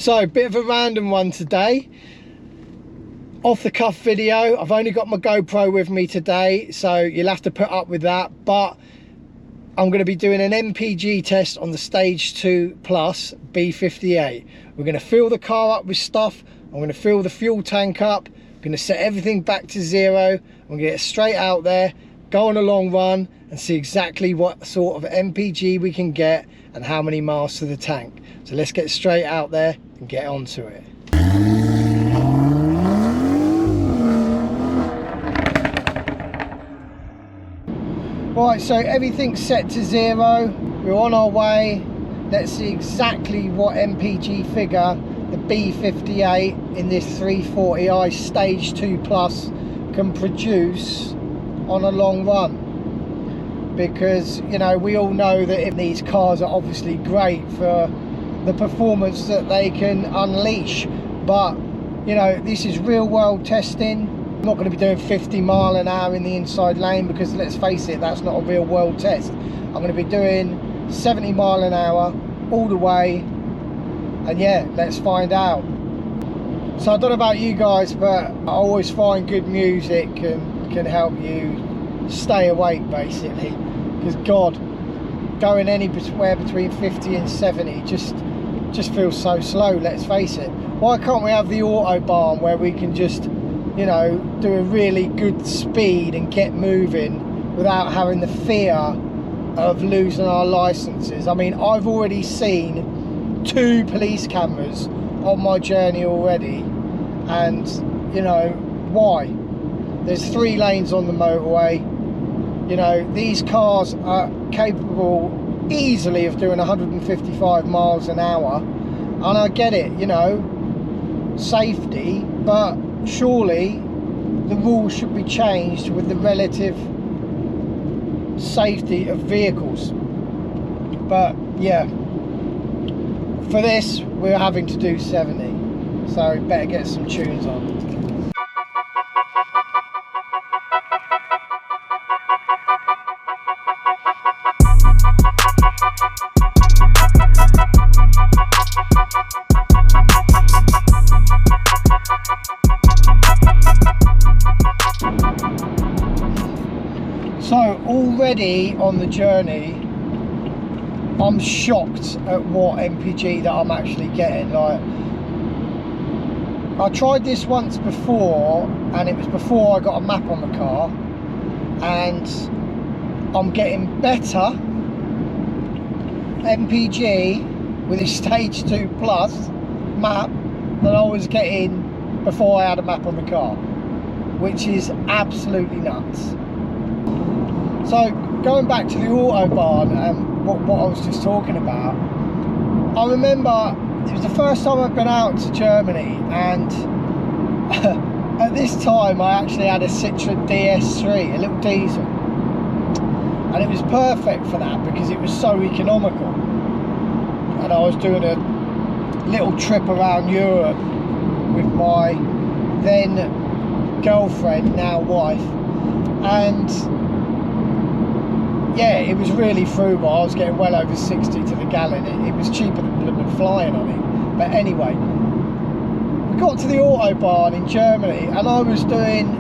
So, bit of a random one today. Off the cuff video. I've only got my GoPro with me today, so you'll have to put up with that. But I'm going to be doing an MPG test on the Stage 2 Plus B58. We're going to fill the car up with stuff. I'm going to fill the fuel tank up. I'm going to set everything back to zero. I'm going to get straight out there, go on a long run, and see exactly what sort of MPG we can get and how many miles to the tank. So let's get straight out there and get onto it. Right, so everything's set to zero. We're on our way. Let's see exactly what MPG figure the B58 in this 340i Stage 2 Plus can produce on a long run. Because, you know, we all know that these cars are obviously great for the performance that they can unleash, but you know, this is real world testing. I'm not going to be doing 50 mile an hour in the inside lane, because let's face it, that's not a real world test. I'm going to be doing 70 mile an hour all the way, and yeah, let's find out. So I don't know about you guys, but I always find good music can help you stay awake, basically, because God, going anywhere between 50 and 70 just feels so slow, let's face it. Why can't we have the Autobahn where we can just, you know, do a really good speed and get moving without having the fear of losing our licenses? I mean, I've already seen 2 police cameras on my journey already, and you know, why? There's 3 lanes on the motorway. You know, these cars are capable easily of doing 155 miles an hour, and I get it, you know, safety, but surely the rules should be changed with the relative safety of vehicles. But yeah, for this we're having to do 70, so better get some tunes on. So already on the journey, I'm shocked at what MPG that I'm actually getting. Like, I tried this once before, and it was before I got a map on the car, and I'm getting better MPG with a Stage 2 Plus map than I was getting before I had a map on the car, which is absolutely nuts. So going back to the Autobahn and what I was just talking about, I remember it was the first time I'd been out to Germany, and at this time I actually had a Citroen DS3, a little diesel, and it was perfect for that because it was so economical. And I was doing a little trip around Europe with my then girlfriend, now wife, and yeah, it was really frugal. I was getting well over 60 to the gallon. It was cheaper than flying on it. But anyway, we got to the Autobahn in Germany, and I was doing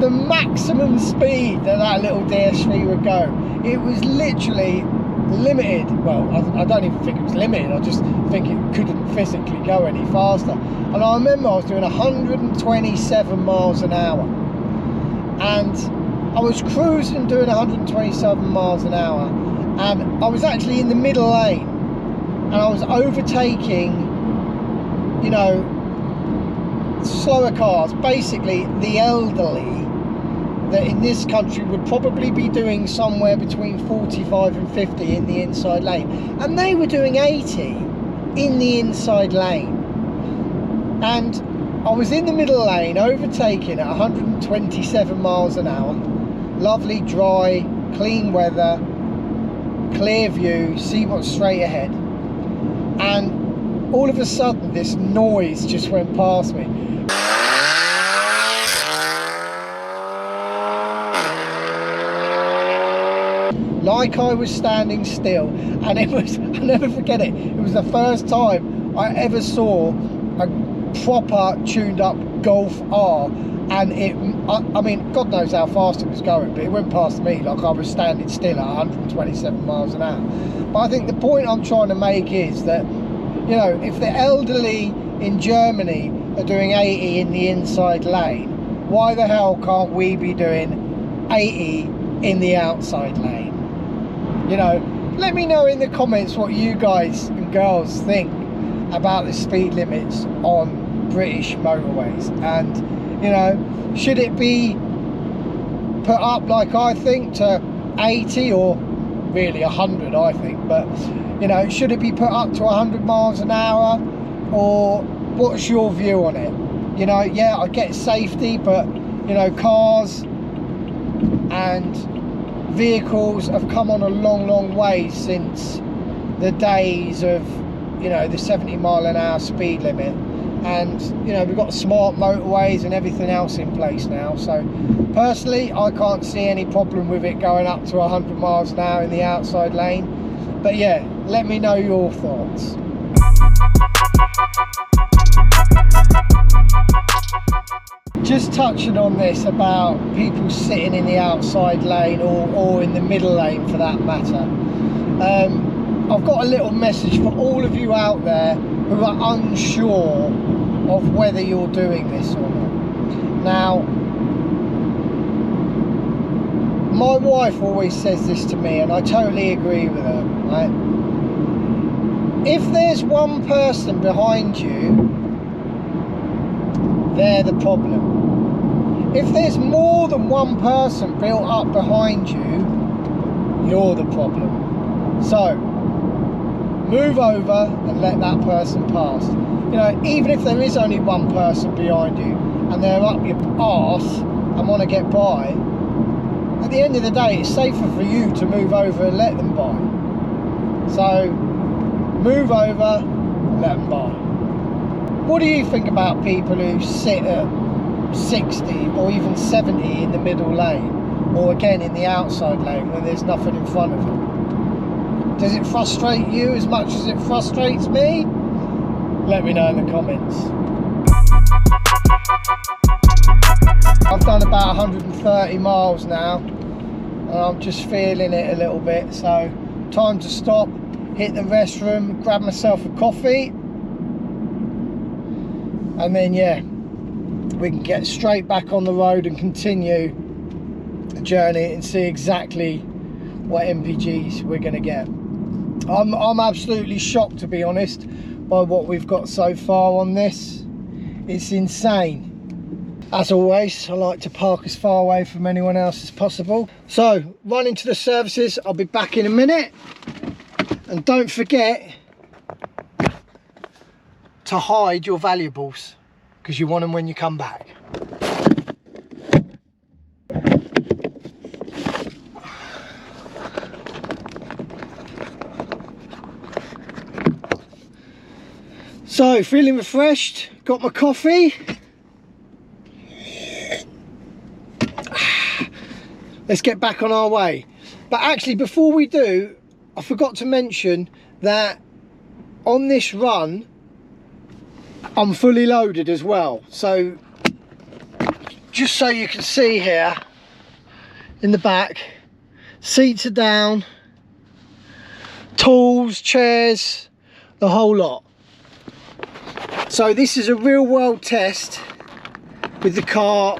the maximum speed that little DS3 would go. It was literally limited. Well, I don't even think it was limited. I just think it couldn't physically go any faster. And I remember I was doing 127 miles an hour, and I was cruising doing 127 miles an hour, and I was actually in the middle lane, and I was overtaking, you know, slower cars, basically the elderly, that in this country would probably be doing somewhere between 45 and 50 in the inside lane, and they were doing 80 in the inside lane. And I was in the middle lane overtaking at 127 miles an hour. Lovely, dry, clean weather, clear view, see what's straight ahead. And all of a sudden this noise just went past me. Like I was standing still, and it was, I'll never forget it, it was the first time I ever saw a proper tuned up Golf R, and I mean, God knows how fast it was going, but it went past me like I was standing still at 127 miles an hour. But I think the point I'm trying to make is that, you know, if the elderly in Germany are doing 80 in the inside lane, why the hell can't we be doing 80 in the outside lane? You know, let me know in the comments what you guys and girls think about the speed limits on British motorways, and you know, should it be put up, like I think, to 80 or really 100, I think, but you know, should it be put up to 100 miles an hour, or what's your view on it? You know, yeah, I get safety, but you know, cars and vehicles have come on a long way since the days of, you know, the 70 mile an hour speed limit, and you know, we've got smart motorways and everything else in place now. So personally, I can't see any problem with it going up to 100 miles an hour in the outside lane. But yeah, let me know your thoughts. Just touching on this about people sitting in the outside lane, or in the middle lane for that matter. I've got a little message for all of you out there who are unsure of whether you're doing this or not. Now, my wife always says this to me, and I totally agree with her, right? If there's one person behind you, they're the problem. If there's more than one person built up behind you, you're the problem. So move over and let that person pass. You know, even if there is only one person behind you and they're up your arse and want to get by, at the end of the day, it's safer for you to move over and let them by. So move over and let them by. What do you think about people who sit at 60 or even 70 in the middle lane, or again in the outside lane when there's nothing in front of them? Does it frustrate you as much as it frustrates me? Let me know in the comments. I've done about 130 miles now, and I'm just feeling it a little bit, so time to stop, hit the restroom, grab myself a coffee, and then yeah, we can get straight back on the road and continue the journey and see exactly what MPGs we're going to get. I'm absolutely shocked, to be honest, by what we've got so far on this. It's insane. As always, I like to park as far away from anyone else as possible. So running to the services, I'll be back in a minute, and don't forget to hide your valuables, because you want them when you come back. So, feeling refreshed, got my coffee. Let's get back on our way. But actually, before we do, I forgot to mention that on this run, I'm fully loaded as well. So, just so you can see here, in the back, seats are down, tools, chairs, the whole lot. So this is a real world test with the car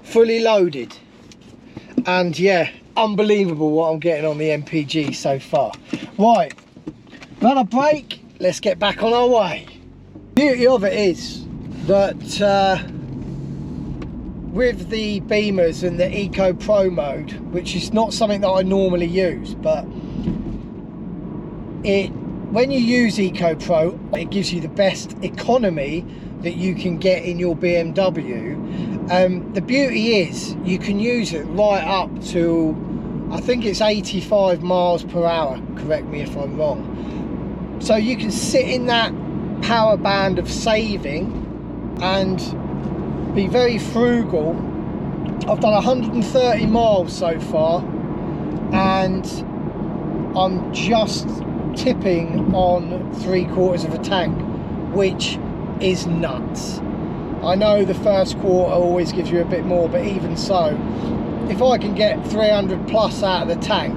fully loaded, and yeah, unbelievable what I'm getting on the MPG so far. Right, run a break, let's get back on our way. The beauty of it is that with the Beamers and the Eco Pro mode, which is not something that I normally use, but when you use Eco Pro, it gives you the best economy that you can get in your BMW. The beauty is you can use it right up to, I think it's 85 miles per hour, correct me if I'm wrong. So you can sit in that power band of saving and be very frugal. I've done 130 miles so far, and I'm just tipping on 3/4 of a tank, which is nuts. I know the first quarter always gives you a bit more, but even so, if I can get 300 plus out of the tank,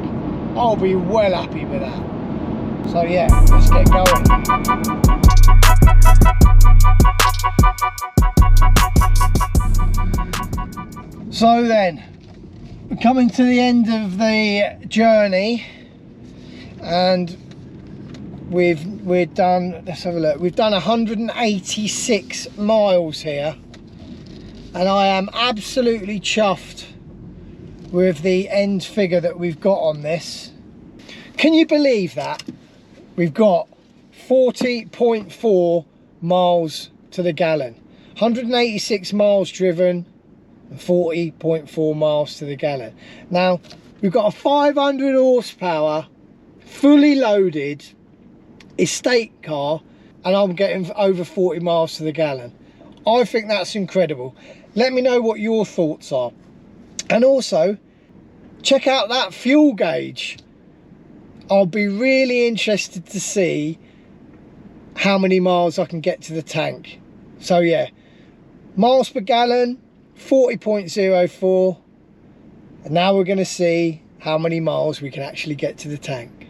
I'll be well happy with that. So yeah, let's get going. So then, we're coming to the end of the journey, and we're done. Let's have a look. We've done 186 miles here, and I am absolutely chuffed with the end figure that we've got on this. Can you believe that? We've got 40.4 miles to the gallon, 186 miles driven, 40.4 miles to the gallon. Now we've got a 500 horsepower fully loaded estate car, and I'm getting over 40 miles to the gallon. I think that's incredible. Let me know what your thoughts are, and also check out that fuel gauge. I'll be really interested to see how many miles I can get to the tank. So yeah, miles per gallon 40.04, and now we're going to see how many miles we can actually get to the tank.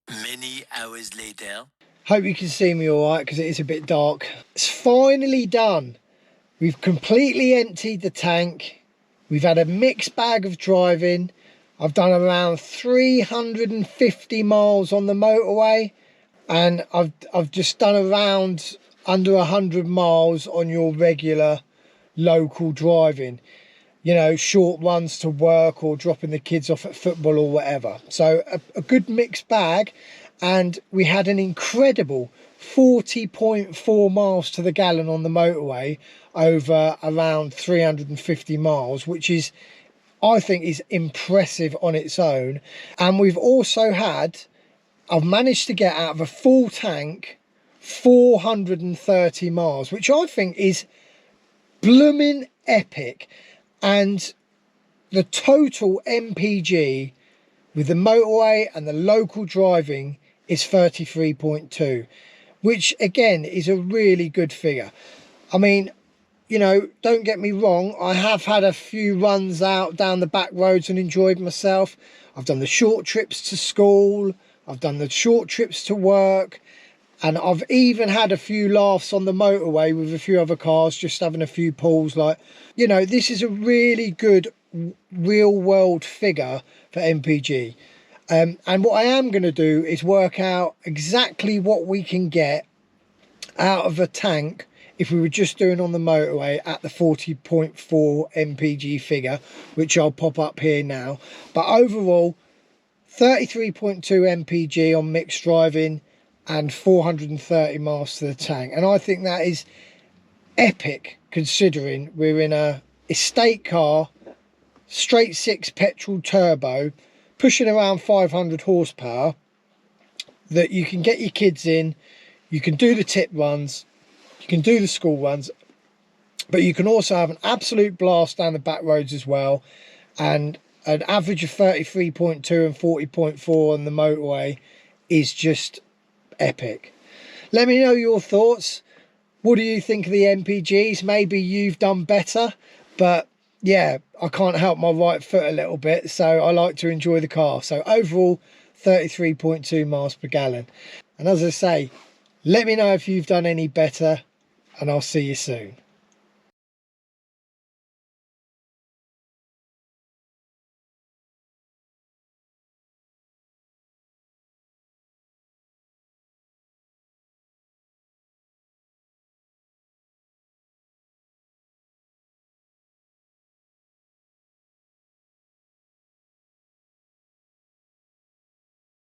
Many hours later. Hope you can see me all right, because it is a bit dark. It's finally done. We've completely emptied the tank. We've had a mixed bag of driving. I've done around 350 miles on the motorway, and I've just done around under 100 miles on your regular local driving, you know, short runs to work or dropping the kids off at football or whatever. So a good mixed bag, and we had an incredible 40.4 miles to the gallon on the motorway over around 350 miles, which is, I think, is impressive on its own. And we've also had, I've managed to get out of a full tank 430 miles, which I think is blooming epic. And the total MPG with the motorway and the local driving is 33.2, which again is a really good figure. I mean, you know, don't get me wrong, I have had a few runs out down the back roads and enjoyed myself. I've done the short trips to school, I've done the short trips to work, and I've even had a few laughs on the motorway with a few other cars, just having a few pulls. Like, you know, this is a really good real world figure for MPG. And what I am going to do is work out exactly what we can get out of a tank if we were just doing on the motorway at the 40.4 MPG figure, which I'll pop up here now. But overall, 33.2 MPG on mixed driving and 430 miles to the tank. And I think that is epic, considering we're in a estate car, straight six petrol turbo, pushing around 500 horsepower, that you can get your kids in, you can do the tip runs, you can do the school runs, but you can also have an absolute blast down the back roads as well. And an average of 33.2 and 40.4 on the motorway is just epic. Let me know your thoughts. What do you think of the MPGs? Maybe you've done better, but yeah, I can't help my right foot a little bit, so I like to enjoy the car. So overall, 33.2 miles per gallon. And as I say, let me know if you've done any better, and I'll see you soon.